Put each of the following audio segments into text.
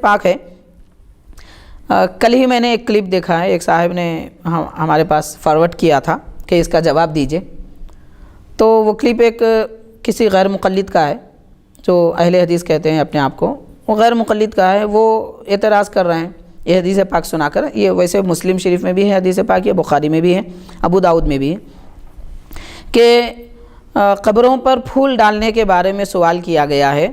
پاک ہے، کل ہی میں نے ایک کلپ دیکھا ہے، ایک صاحب نے ہمارے پاس فارورڈ کیا تھا کہ اس کا جواب دیجئے، تو وہ کلپ ایک کسی غیر مقلد کا ہے جو اہل حدیث کہتے ہیں اپنے آپ کو، وہ غیر مقلد کا ہے، وہ اعتراض کر رہے ہیں یہ حدیث پاک سنا کر. یہ ویسے مسلم شریف میں بھی ہے حدیث پاک، یہ بخاری میں بھی ہے، ابو داؤد میں بھی ہے، کہ قبروں پر پھول ڈالنے کے بارے میں سوال کیا گیا ہے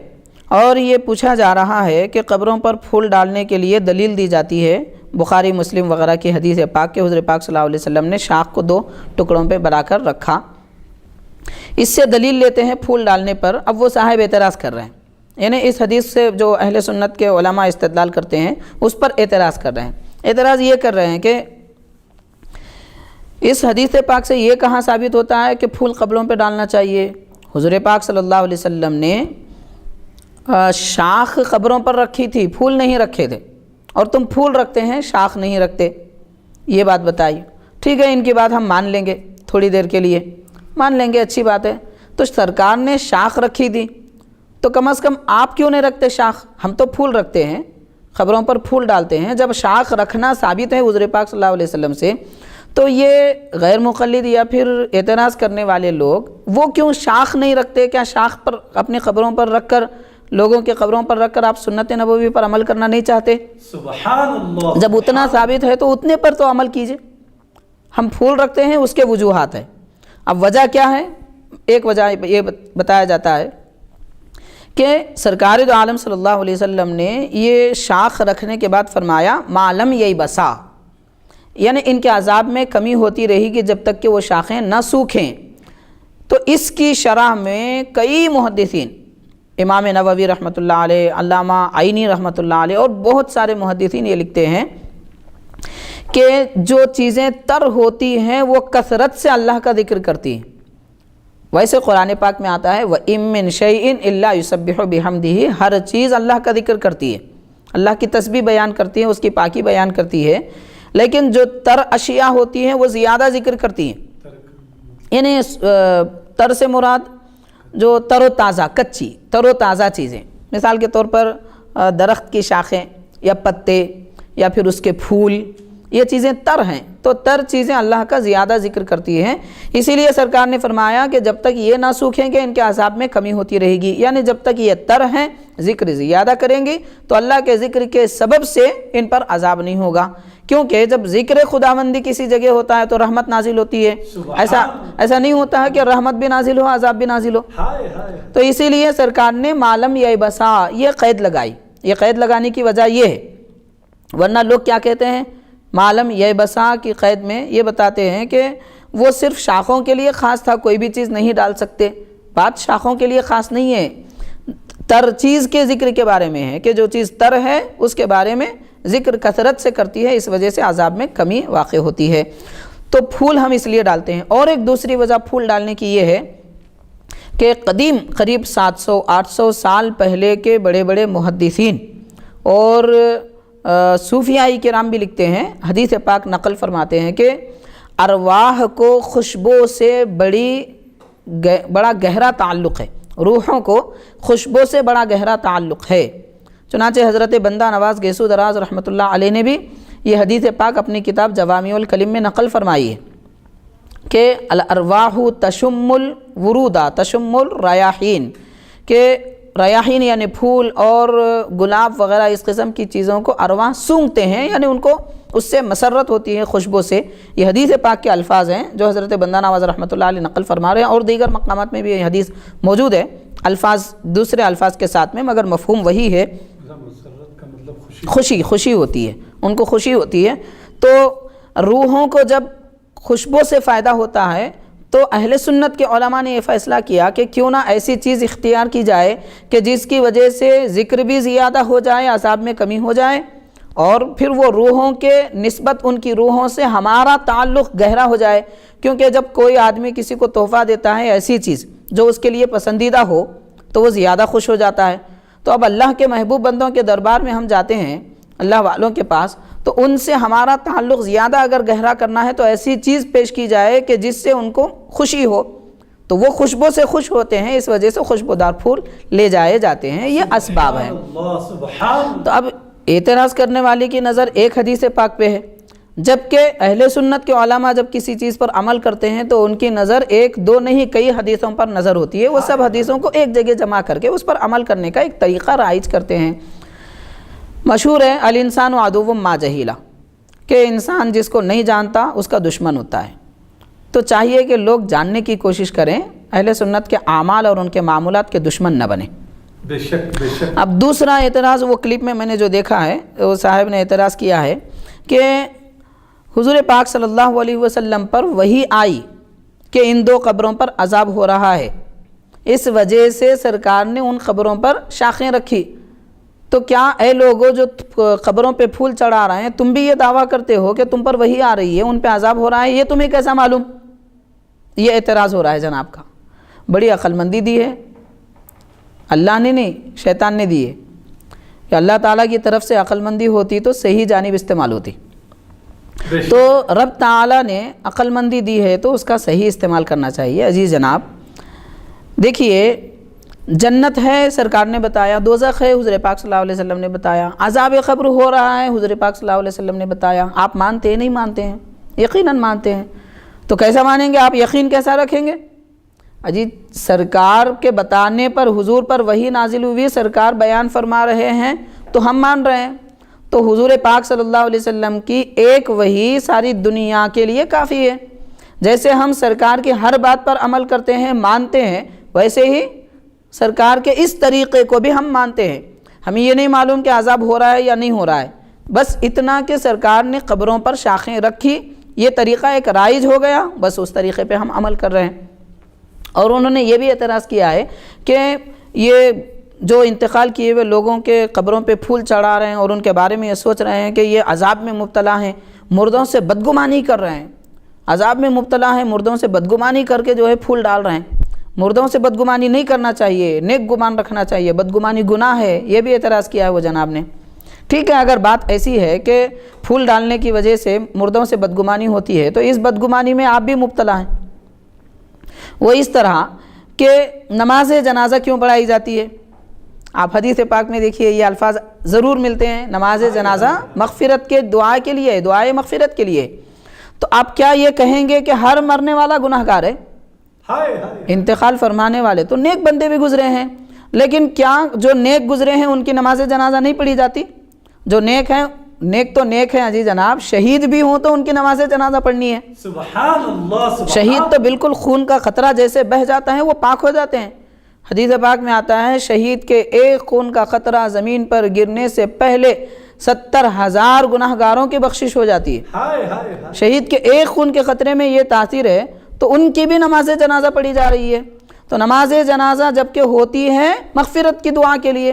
اور یہ پوچھا جا رہا ہے کہ قبروں پر پھول ڈالنے کے لیے دلیل دی جاتی ہے بخاری مسلم وغیرہ کی حدیث پاک کہ حضور پاک صلی اللہ علیہ وسلم نے شاخ کو 2 ٹکڑوں پہ بنا کر رکھا، اس سے دلیل لیتے ہیں پھول ڈالنے پر. اب وہ صاحب اعتراض کر رہے ہیں، یعنی اس حدیث سے جو اہل سنت کے علماء استدلال کرتے ہیں اس پر اعتراض کر رہے ہیں. اعتراض یہ کر رہے ہیں کہ اس حدیث پاک سے یہ کہاں ثابت ہوتا ہے کہ پھول قبروں پہ ڈالنا چاہیے؟ حضور پاک صلی اللہ علیہ وسلم نے شاخ قبروں پر رکھی تھی، پھول نہیں رکھے تھے، اور تم پھول رکھتے ہیں شاخ نہیں رکھتے، یہ بات بتائیے. ٹھیک ہے، ان کی بات ہم مان لیں گے، تھوڑی دیر کے لیے مان لیں گے، اچھی بات ہے. تو سرکار نے شاخ رکھی تھی تو کم از کم آپ کیوں نہیں رکھتے شاخ؟ ہم تو پھول رکھتے ہیں، قبروں پر پھول ڈالتے ہیں. جب شاخ رکھنا ثابت ہے حضور پاک صلی اللہ علیہ وسلم سے، تو یہ غیر مقلد یا پھر اعتراض کرنے والے لوگ وہ کیوں شاخ نہیں رکھتے؟ کیا شاخ پر اپنی قبروں پر رکھ کر، لوگوں کے قبروں پر رکھ کر آپ سنت نبوی پر عمل کرنا نہیں چاہتے؟ سبحان اللہ. جب اتنا ثابت ہے تو اتنے پر تو عمل کیجئے. ہم پھول رکھتے ہیں، اس کے وجوہات ہیں. اب وجہ کیا ہے؟ ایک وجہ یہ بتایا جاتا ہے کہ سرکار دو عالم صلی اللہ علیہ وسلم نے یہ شاخ رکھنے کے بعد فرمایا معلم یہی بسا، یعنی ان کے عذاب میں کمی ہوتی رہے گی جب تک کہ وہ شاخیں نہ سوکھیں. تو اس کی شرح میں کئی محدثین، امام نووی رحمۃ اللہ علیہ، علامہ عینی رحمۃ اللہ علیہ، اور بہت سارے محدثین یہ لکھتے ہیں کہ جو چیزیں تر ہوتی ہیں وہ کثرت سے اللہ کا ذکر کرتی ہیں. ویسے قرآن پاک میں آتا ہے وَإِن مِّن شَيْءٍ إِلَّا يُسَبِّحُ بِحَمْدِهِ، ہر چیز اللہ کا ذکر کرتی ہے، اللہ کی تسبیح بیان کرتی ہے، اس کی پاکی بیان کرتی ہے. لیکن جو تر اشیاء ہوتی ہیں وہ زیادہ ذکر کرتی ہیں. یعنی تر سے مراد جو تر و تازہ، کچی تر و تازہ چیزیں، مثال کے طور پر درخت کی شاخیں یا پتے یا پھر اس کے پھول، یہ چیزیں تر ہیں. تو تر چیزیں اللہ کا زیادہ ذکر کرتی ہیں. اسی لیے سرکار نے فرمایا کہ جب تک یہ نہ سوکھیں گے ان کے عذاب میں کمی ہوتی رہے گی. یعنی جب تک یہ تر ہیں، ذکر زیادہ کریں گے تو اللہ کے ذکر کے سبب سے ان پر عذاب نہیں ہوگا. کیونکہ جب ذکر خداوندی کسی جگہ ہوتا ہے تو رحمت نازل ہوتی ہے. ایسا نہیں ہوتا ہے کہ رحمت بھی نازل ہو، عذاب بھی نازل ہو. تو اسی لیے سرکار نے معلم یا بسا یہ قید لگائی. یہ قید لگانے کی وجہ یہ ہے، ورنہ لوگ کیا کہتے ہیں، معلم یا بسا کی قید میں یہ بتاتے ہیں کہ وہ صرف شاخوں کے لیے خاص تھا، کوئی بھی چیز نہیں ڈال سکتے. بات شاخوں کے لیے خاص نہیں ہے، تر چیز کے ذکر کے بارے میں ہے کہ جو چیز تر ہے اس کے بارے میں ذکر کثرت سے کرتی ہے، اس وجہ سے عذاب میں کمی واقع ہوتی ہے. تو پھول ہم اس لیے ڈالتے ہیں. اور ایک دوسری وجہ پھول ڈالنے کی یہ ہے کہ قدیم قریب 700-800 سال پہلے کے بڑے بڑے محدثین اور صوفیاء کرام بھی لکھتے ہیں، حدیث پاک نقل فرماتے ہیں کہ ارواح کو خوشبو سے بڑا گہرا تعلق ہے، روحوں کو خوشبو سے بڑا گہرا تعلق ہے. چنانچہ حضرت بندہ نواز گیسو دراز رحمۃ اللہ علیہ نے بھی یہ حدیث پاک اپنی کتاب جوامع الکلم میں نقل فرمائی ہے کہ الارواح تشم الورود تشم الریاحین، کہ ریاحین یعنی پھول اور گلاب وغیرہ اس قسم کی چیزوں کو ارواح سونگتے ہیں، یعنی ان کو اس سے مسرت ہوتی ہے خوشبو سے. یہ حدیث پاک کے الفاظ ہیں جو حضرت بندہ نواز رحمۃ اللہ علیہ نقل فرما رہے ہیں، اور دیگر مقامات میں بھی یہ حدیث موجود ہے، الفاظ دوسرے الفاظ کے ساتھ میں، مگر مفہوم وہی ہے. خوشی ہوتی ہے، ان کو خوشی ہوتی ہے. تو روحوں کو جب خوشبو سے فائدہ ہوتا ہے تو اہل سنت کے علماء نے یہ فیصلہ کیا کہ کیوں نہ ایسی چیز اختیار کی جائے کہ جس کی وجہ سے ذکر بھی زیادہ ہو جائے، عذاب میں کمی ہو جائے، اور پھر وہ روحوں کے نسبت ان کی روحوں سے ہمارا تعلق گہرا ہو جائے. کیونکہ جب کوئی آدمی کسی کو تحفہ دیتا ہے ایسی چیز جو اس کے لیے پسندیدہ ہو تو وہ زیادہ خوش ہو جاتا ہے. تو اب اللہ کے محبوب بندوں کے دربار میں ہم جاتے ہیں، اللہ والوں کے پاس، تو ان سے ہمارا تعلق زیادہ اگر گہرا کرنا ہے تو ایسی چیز پیش کی جائے کہ جس سے ان کو خوشی ہو، تو وہ خوشبو سے خوش ہوتے ہیں، اس وجہ سے خوشبودار پھول لے جائے جاتے ہیں. یہ اسباب ہیں. تو اب اعتراض کرنے والے کی نظر ایک حدیث پاک پہ ہے، جبکہ اہل سنت کے علماء جب کسی چیز پر عمل کرتے ہیں تو ان کی نظر ایک دو نہیں کئی حدیثوں پر نظر ہوتی ہے، وہ سب حدیثوں کو ایک جگہ جمع کر کے اس پر عمل کرنے کا ایک طریقہ رائج کرتے ہیں۔ مشہور ہے الانسان عدو ما جہیلا، کہ انسان جس کو نہیں جانتا اس کا دشمن ہوتا ہے۔ تو چاہیے کہ لوگ جاننے کی کوشش کریں، اہل سنت کے اعمال اور ان کے معمولات کے دشمن نہ بنیں۔ بے شک بے شک۔ اب دوسرا اعتراض وہ کلپ میں نے جو دیکھا ہے، وہ صاحب نے اعتراض کیا ہے کہ حضور پاک صلی اللہ علیہ وسلم پر وحی آئی کہ ان دو قبروں پر عذاب ہو رہا ہے، اس وجہ سے سرکار نے ان قبروں پر شاخیں رکھی۔ تو کیا اے لوگوں جو قبروں پہ پھول چڑھا رہے ہیں، تم بھی یہ دعویٰ کرتے ہو کہ تم پر وحی آ رہی ہے، ان پہ عذاب ہو رہا ہے، یہ تمہیں کیسا معلوم؟ یہ اعتراض ہو رہا ہے جناب کا۔ بڑی عقل مندی دی ہے اللہ نے، نہیں شیطان نے دی ہے، کہ اللہ تعالیٰ کی طرف سے عقل مندی ہوتی تو صحیح جانب استعمال ہوتی۔ تو رب تعالیٰ نے عقل مندی دی ہے تو اس کا صحیح استعمال کرنا چاہیے۔ عزیز جناب دیکھیے، جنت ہے سرکار نے بتایا، دوزخ ہے حضور پاک صلی اللہ علیہ وسلم نے بتایا، عذاب قبر ہو رہا ہے حضور پاک صلی اللہ علیہ وسلم نے بتایا۔ آپ مانتے ہیں نہیں مانتے ہیں؟ یقیناً مانتے ہیں۔ تو کیسا مانیں گے آپ؟ یقین کیسا رکھیں گے؟ اجی سرکار کے بتانے پر حضور پر وحی نازل ہوئی، سرکار بیان فرما رہے ہیں تو ہم مان رہے ہیں۔ تو حضور پاک صلی اللہ علیہ وسلم کی ایک وحی ساری دنیا کے لیے کافی ہے۔ جیسے ہم سرکار کی ہر بات پر عمل کرتے ہیں، مانتے ہیں، ویسے ہی سرکار کے اس طریقے کو بھی ہم مانتے ہیں۔ ہمیں یہ نہیں معلوم کہ عذاب ہو رہا ہے یا نہیں ہو رہا ہے، بس اتنا کہ سرکار نے قبروں پر شاخیں رکھی، یہ طریقہ ایک رائج ہو گیا، بس اس طریقے پہ ہم عمل کر رہے ہیں۔ اور انہوں نے یہ بھی اعتراض کیا ہے کہ یہ جو انتقال کیے ہوئے لوگوں کے قبروں پہ پھول چڑھا رہے ہیں اور ان کے بارے میں یہ سوچ رہے ہیں کہ یہ عذاب میں مبتلا ہیں، مردوں سے بدگمانی کر رہے ہیں، عذاب میں مبتلا ہیں، مردوں سے بدگمانی کر کے جو ہے پھول ڈال رہے ہیں۔ مردوں سے بدگمانی نہیں کرنا چاہیے، نیک گمان رکھنا چاہیے، بدگمانی گناہ ہے، یہ بھی اعتراض کیا ہے وہ جناب نے۔ ٹھیک ہے، اگر بات ایسی ہے کہ پھول ڈالنے کی وجہ سے مردوں سے بدگمانی ہوتی ہے تو اس بدگمانی میں آپ بھی مبتلا ہیں۔ وہ اس طرح کہ نماز جنازہ کیوں پڑھائی جاتی ہے؟ آپ حدیث پاک میں دیکھیے یہ الفاظ ضرور ملتے ہیں، نماز جنازہ مغفرت کے دعا کے لیے، دعائے مغفرت کے لیے۔ تو آپ کیا یہ کہیں گے کہ ہر مرنے والا گناہ گار ہے؟ انتقال فرمانے والے تو نیک بندے بھی گزرے ہیں، لیکن کیا جو نیک گزرے ہیں ان کی نماز جنازہ نہیں پڑھی جاتی؟ جو نیک ہیں، نیک تو نیک ہیں عزیز جناب، شہید بھی ہوں تو ان کی نماز جنازہ پڑھنی ہے۔ سبحان اللہ، شہید تو بالکل خون کا قطرہ جیسے بہہ جاتا ہے وہ پاک ہو جاتے ہیں۔ حدیث پاک میں آتا ہے شہید کے ایک خون کا قطرہ زمین پر گرنے سے پہلے 70,000 گناہ گاروں کی بخشش ہو جاتی ہے۔ شہید کے ایک خون کے قطرے میں یہ تاثیر ہے تو ان کی بھی نماز جنازہ پڑھی جا رہی ہے۔ تو نماز جنازہ جبکہ ہوتی ہے مغفرت کی دعا کے لیے،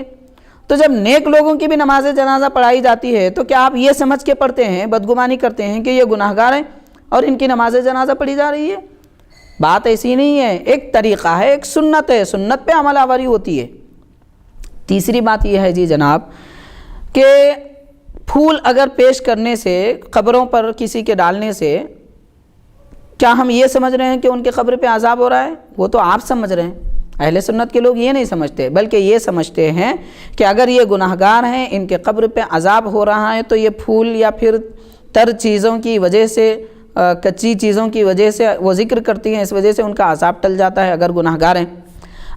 تو جب نیک لوگوں کی بھی نماز جنازہ پڑھائی جاتی ہے تو کیا آپ یہ سمجھ کے پڑھتے ہیں، بدگمانی کرتے ہیں کہ یہ گناہ گار ہیں اور ان کی نماز جنازہ پڑھی جا رہی ہے؟ بات ایسی نہیں ہے، ایک طریقہ ہے، ایک سنت ہے، سنت پہ عمل آوری ہوتی ہے۔ تیسری بات یہ ہے جی جناب کہ پھول اگر پیش کرنے سے، قبروں پر کسی کے ڈالنے سے، کیا ہم یہ سمجھ رہے ہیں کہ ان کے قبر پہ عذاب ہو رہا ہے؟ وہ تو آپ سمجھ رہے ہیں، اہل سنت کے لوگ یہ نہیں سمجھتے، بلکہ یہ سمجھتے ہیں کہ اگر یہ گناہ گار ہیں، ان کے قبر پہ عذاب ہو رہا ہے تو یہ پھول یا پھر تر چیزوں کی وجہ سے، کچی چیزوں کی وجہ سے وہ ذکر کرتی ہیں، اس وجہ سے ان کا عذاب ٹل جاتا ہے اگر گناہ گار ہیں۔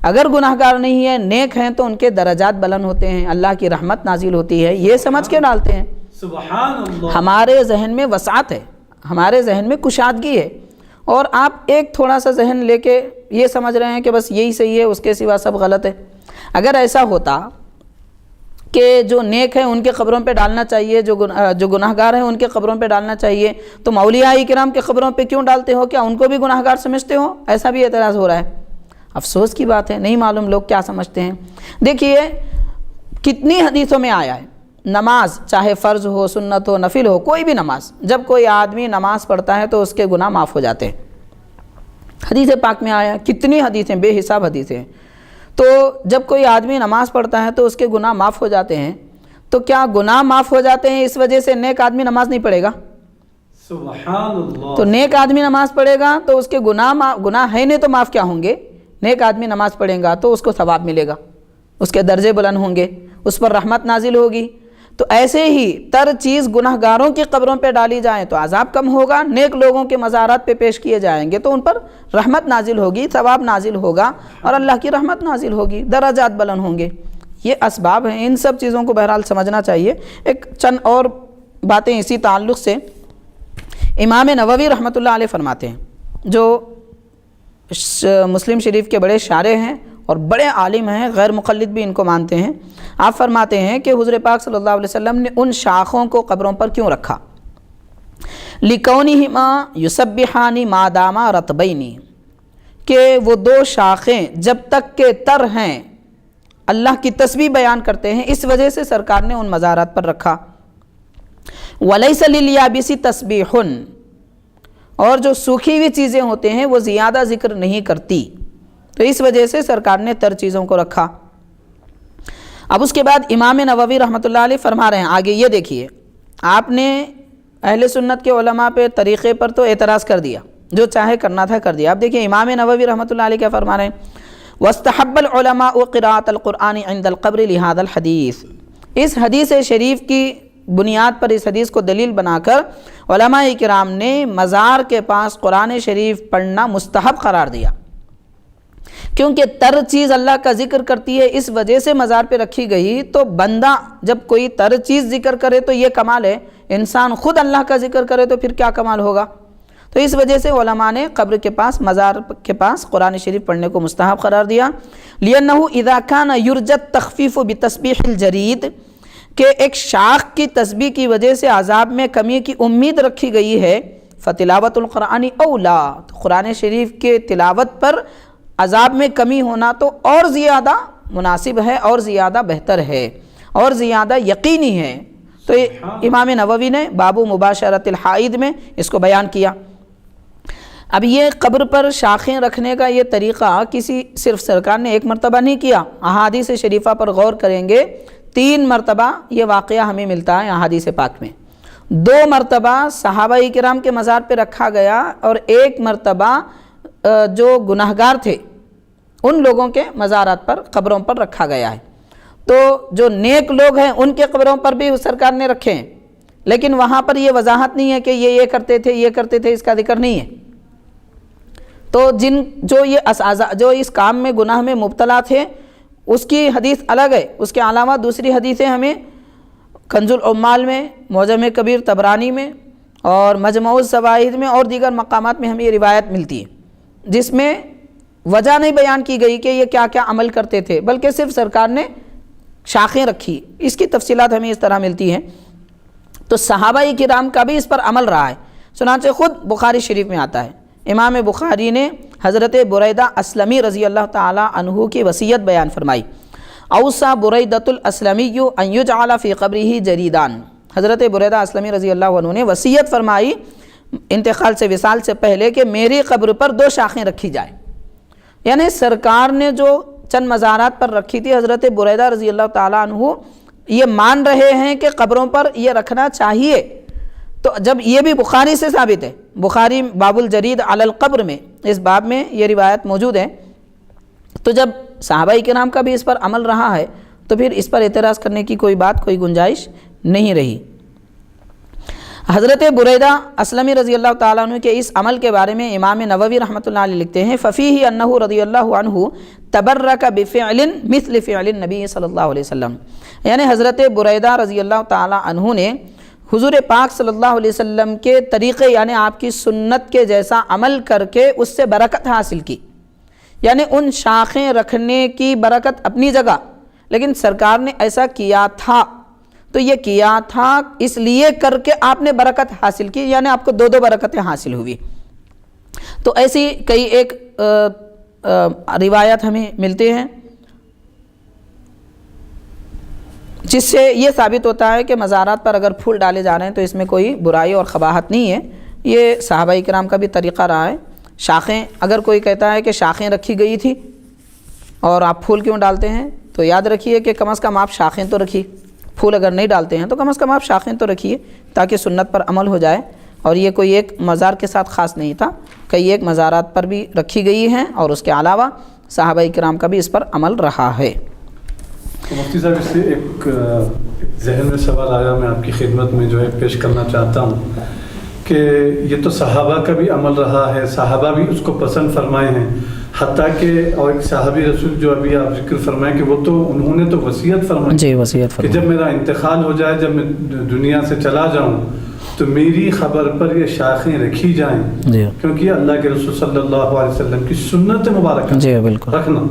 اگر گناہ گار نہیں ہیں، نیک ہیں، تو ان کے درجات بلند ہوتے ہیں، اللہ کی رحمت نازل ہوتی ہے، یہ سمجھ کے ڈالتے ہیں۔ سبحان اللہ۔ ہمارے ذہن میں وسعت ہے، ہمارے ذہن میں کشادگی ہے، اور آپ ایک تھوڑا سا ذہن لے کے یہ سمجھ رہے ہیں کہ بس یہی صحیح ہے، اس کے سوا سب غلط ہے۔ اگر ایسا ہوتا کہ جو نیک ہیں ان کے قبروں پہ ڈالنا چاہیے، جو گناہ گار ہیں ان کے قبروں پہ ڈالنا چاہیے، تو اولیاء کرام کے قبروں پہ کیوں ڈالتے ہو؟ کیا ان کو بھی گناہ گار سمجھتے ہو؟ ایسا بھی اعتراض ہو رہا ہے۔ افسوس کی بات ہے، نہیں معلوم لوگ کیا سمجھتے ہیں۔ دیکھیے کتنی حدیثوں میں آیا ہے، نماز چاہے فرض ہو، سنت ہو، نفل ہو، کوئی بھی نماز، جب کوئی آدمی نماز پڑھتا ہے تو اس کے گناہ معاف ہو جاتے ہیں۔ حدیث پاک میں آیا، کتنی حدیثیں، بے حساب حدیثیں۔ تو جب کوئی آدمی نماز پڑھتا ہے تو اس کے گناہ معاف ہو جاتے ہیں، تو کیا گناہ معاف ہو جاتے ہیں اس وجہ سے نیک آدمی نماز نہیں پڑھے گا؟ سبحان اللہ۔ تو نیک آدمی نماز پڑھے گا تو اس کے گناہ ہے نہیں تو معاف کیا ہوں گے؟ نیک آدمی نماز پڑھیں گا تو اس کو ثواب ملے گا، اس کے درجے بلند ہوں گے، اس پر رحمت نازل ہوگی۔ تو ایسے ہی تر چیز گناہگاروں کی قبروں پہ ڈالی جائیں تو عذاب کم ہوگا، نیک لوگوں کے مزارات پہ پیش کیے جائیں گے تو ان پر رحمت نازل ہوگی، ثواب نازل ہوگا اور اللہ کی رحمت نازل ہوگی، درجات بلند ہوں گے۔ یہ اسباب ہیں، ان سب چیزوں کو بہرحال سمجھنا چاہیے۔ ایک چند اور باتیں اسی تعلق سے امام نووی رحمۃ اللہ علیہ فرماتے ہیں، جو مسلم شریف کے بڑے شارح ہیں اور بڑے عالم ہیں، غیر مقلد بھی ان کو مانتے ہیں۔ آپ فرماتے ہیں کہ حضور پاک صلی اللہ علیہ وسلم نے ان شاخوں کو قبروں پر کیوں رکھا؟ لِكَوْنِهِمَا يُسَبِّحَانِ مَا دَامَا رَطْبَيْنِ، کہ وہ دو شاخیں جب تک کہ تر ہیں اللہ کی تسبیح بیان کرتے ہیں، اس وجہ سے سرکار نے ان مزارات پر رکھا۔ وَلَيْسَ لِلْيَابِسِ تَسْبِيحٌ، اور جو سوکھی ہوئی چیزیں ہوتے ہیں وہ زیادہ ذکر نہیں کرتی، تو اس وجہ سے سرکار نے تر چیزوں کو رکھا۔ اب اس کے بعد امام نووی رحمۃ اللہ علیہ فرما رہے ہیں آگے، یہ دیکھیے، آپ نے اہل سنت کے علماء پہ طریقے پر تو اعتراض کر دیا، جو چاہے کرنا تھا کر دیا۔ اب دیکھیے امام نووی رحمۃ اللہ علیہ کیا فرما رہے ہیں، وَاسْتَحَبَّ الْعُلَمَاءُ قِرَاءَةَ الْقُرْآنِ عِنْدَ الْقَبْرِ لِهَذَا الْحَدِيثِ، اس حدیث شریف کی بنیاد پر، اس حدیث کو دلیل بنا کر علماء کرام نے مزار کے پاس قرآن شریف پڑھنا مستحب قرار دیا، کیونکہ تر چیز اللہ کا ذکر کرتی ہے، اس وجہ سے مزار پہ رکھی گئی۔ تو بندہ جب کوئی تر چیز ذکر کرے تو یہ کمال ہے، انسان خود اللہ کا ذکر کرے تو پھر کیا کمال ہوگا۔ تو اس وجہ سے علماء نے قبر کے پاس، مزار کے پاس قرآن شریف پڑھنے کو مستحب قرار دیا۔ لِأَنَّهُ إِذَا كَانَ يُرْجَى التَّخْفِيفُ بِتَسْبِيحِ الْجَرِيدِ، کہ ایک شاخ کی تسبیح کی وجہ سے عذاب میں کمی کی امید رکھی گئی ہے، فَتِلَاوَةُ الْقُرْآنِ أَوْلَىٰ، تو قرآن شریف کے تلاوت پر عذاب میں کمی ہونا تو اور زیادہ مناسب ہے، اور زیادہ بہتر ہے، اور زیادہ یقینی ہے۔ تو امام نووی نے باب مباشرۃ الحائض میں اس کو بیان کیا۔ اب یہ قبر پر شاخیں رکھنے کا یہ طریقہ کسی صرف سرکار نے ایک مرتبہ نہیں کیا، احادیث شریفہ پر غور کریں گے 3 مرتبہ یہ واقعہ ہمیں ملتا ہے احادیث پاک میں۔ 2 مرتبہ صحابہ کرام کے مزار پہ رکھا گیا، اور 1 مرتبہ جو گناہگار تھے ان لوگوں کے مزارات پر، قبروں پر رکھا گیا ہے۔ تو جو نیک لوگ ہیں ان کے قبروں پر بھی سرکار نے رکھے ہیں، لیکن وہاں پر یہ وضاحت نہیں ہے کہ یہ کرتے تھے، یہ کرتے تھے، اس کا ذکر نہیں ہے۔ تو جو اس کام میں، گناہ میں مبتلا تھے، اس کی حدیث الگ ہے۔ اس کے علاوہ دوسری حدیثیں ہمیں کنز العمال میں، معجم کبیر طبرانی میں، اور مجمع الزوائد میں اور دیگر مقامات میں ہمیں یہ روایت ملتی ہے، جس میں وجہ نہیں بیان کی گئی کہ یہ کیا کیا عمل کرتے تھے، بلکہ صرف سرکار نے شاخیں رکھی۔ اس کی تفصیلات ہمیں اس طرح ملتی ہیں۔ تو صحابہ کرام کا بھی اس پر عمل رہا ہے، چنانچہ خود بخاری شریف میں آتا ہے، امام بخاری نے حضرت بریدہ اسلمی رضی اللہ تعالی عنہ کی وصیت بیان فرمائی۔ اوصى بریدۃ الاسلمی ان یجعل فی قبرہ جریدان، حضرت بریدہ اسلمی رضی اللہ عنہ نے وصیت فرمائی انتقال سے، وصال سے پہلے، کہ میری قبر پر 2 شاخیں رکھی جائیں۔ یعنی سرکار نے جو چند مزارات پر رکھی تھی، حضرت بریدہ رضی اللہ تعالیٰ عنہ یہ مان رہے ہیں کہ قبروں پر یہ رکھنا چاہیے۔ تو جب یہ بھی بخاری سے ثابت ہے، بخاری باب الجرید علی القبر میں، اس باب میں یہ روایت موجود ہے، تو جب صحابہ کرام کا بھی اس پر عمل رہا ہے تو پھر اس پر اعتراض کرنے کی کوئی بات، کوئی گنجائش نہیں رہی۔ حضرت بریدہ اسلمی رضی اللہ تعالیٰ عنہ کے اس عمل کے بارے میں امام نووی رحمۃ اللہ علیہ لکھتے ہیں، فَفِيهِ أَنَّهُ رضی اللہ عنہ تَبَرَّكَ بِفِعْلٍ مِثْلِ فِعْلِ النَّبِيِّ صلی اللہ علیہ وسلم، یعنی حضرت بریدہ رضی اللہ تعالیٰ عنہ نے حضور پاک صلی اللہ علیہ وسلم کے طریقے، یعنی آپ کی سنت کے جیسا عمل کر کے اس سے برکت حاصل کی۔ یعنی ان شاخیں رکھنے کی برکت اپنی جگہ، لیکن سرکار نے ایسا کیا تھا، تو یہ کیا تھا اس لیے کر کے آپ نے برکت حاصل کی، یعنی آپ کو 2 برکتیں حاصل ہوئی۔ تو ایسی کئی ایک روایت ہمیں ملتے ہیں، جس سے یہ ثابت ہوتا ہے کہ مزارات پر اگر پھول ڈالے جا رہے ہیں تو اس میں کوئی برائی اور قباحت نہیں ہے۔ یہ صحابہ کرام کا بھی طریقہ رہا ہے۔ شاخیں، اگر کوئی کہتا ہے کہ شاخیں رکھی گئی تھی اور آپ پھول کیوں ڈالتے ہیں، تو یاد رکھیے کہ کم از کم آپ شاخیں تو رکھیے، پھول اگر نہیں ڈالتے ہیں تو کم از کم آپ شاخیں تو رکھیے، تاکہ سنت پر عمل ہو جائے۔ اور یہ کوئی ایک مزار کے ساتھ خاص نہیں تھا، کئی ایک مزارات پر بھی رکھی گئی ہیں، اور اس کے علاوہ صحابہ کرام کا بھی اس پر عمل رہا ہے۔ تو مفتی صاحب اس سے ایک ذہن میں سوال آیا، میں آپ کی خدمت میں جو ہے پیش کرنا چاہتا ہوں کہ یہ تو صحابہ کا بھی عمل رہا ہے، صحابہ بھی اس کو پسند فرمائے ہیں، حتیٰ کہ اور ایک صحابی رسول جو ابھی آپ ذکر فرمائیں کہ وہ تو انہوں نے تو وصیت فرمائی جی وصیت کہ جب میرا انتقال ہو جائے، جب میں دنیا سے چلا جاؤں تو میری خبر پر یہ شاخیں رکھی جائیں، جی کیونکہ یہ اللہ کے رسول صلی اللہ علیہ وسلم کی سنت مبارکہ جی بالکل رکھنا۔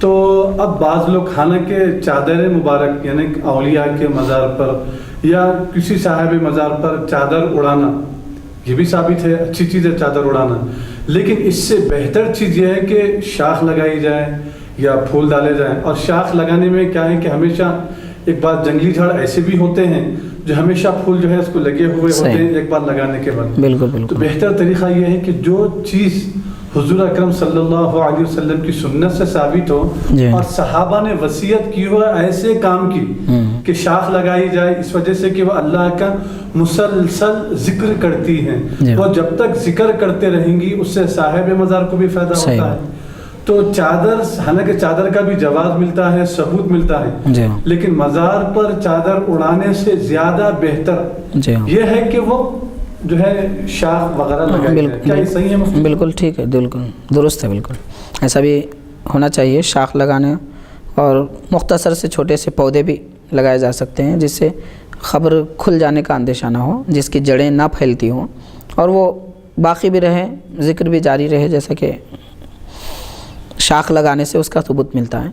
تو اب بعض لوگ حالانکہ چادر مبارک یعنی اولیاء کے مزار پر یا کسی صاحب مزار پر چادر اڑانا یہ بھی ثابت ہے، اچھی چیز ہے چادر اڑانا، لیکن اس سے بہتر چیز یہ ہے کہ شاخ لگائی جائے یا پھول ڈالے جائیں۔ اور شاخ لگانے میں کیا ہے کہ ہمیشہ ایک بات جنگلی جھاڑ ایسے بھی ہوتے ہیں جو ہمیشہ پھول جو ہے اس کو لگے ہوئے ہوتے ہیں ایک بار لگانے کے بعد۔ بالکل تو بالکل بہتر طریقہ یہ ہے کہ جو چیز حضور اکرم صلی اللہ علیہ وسلم کی سنت سے ثابت ہو جی اور صحابہ نے وصیت کی ہو ایسے کام کی کہ شاخ لگائی جائے، اس وجہ سے کہ وہ اللہ کا مسلسل ذکر کرتی ہیں، جی وہ جب تک ذکر کرتے رہیں گی اس سے صاحب مزار کو بھی فائدہ صحیح ہوتا ہے۔ تو چادر، حالانکہ چادر کا بھی جواز ملتا ہے، ثبوت ملتا ہے، جی لیکن مزار پر چادر اڑانے سے زیادہ بہتر جی یہ ہے کہ وہ جو ہے شاخ وغیرہ لگائی جائے۔ کیا یہ صحیح ہے مفتی؟ بالکل ٹھیک ہے، بالکل درست ہے، بالکل ایسا بھی ہونا چاہیے، شاخ لگانے اور مختصر سے چھوٹے سے پودے بھی لگائے جا سکتے ہیں جس سے خبر کھل جانے کا اندیشہ نہ ہو، جس کی جڑیں نہ پھیلتی ہوں اور وہ باقی بھی رہے، ذکر بھی جاری رہے، جیسا کہ شاخ لگانے سے اس کا ثبوت ملتا ہے۔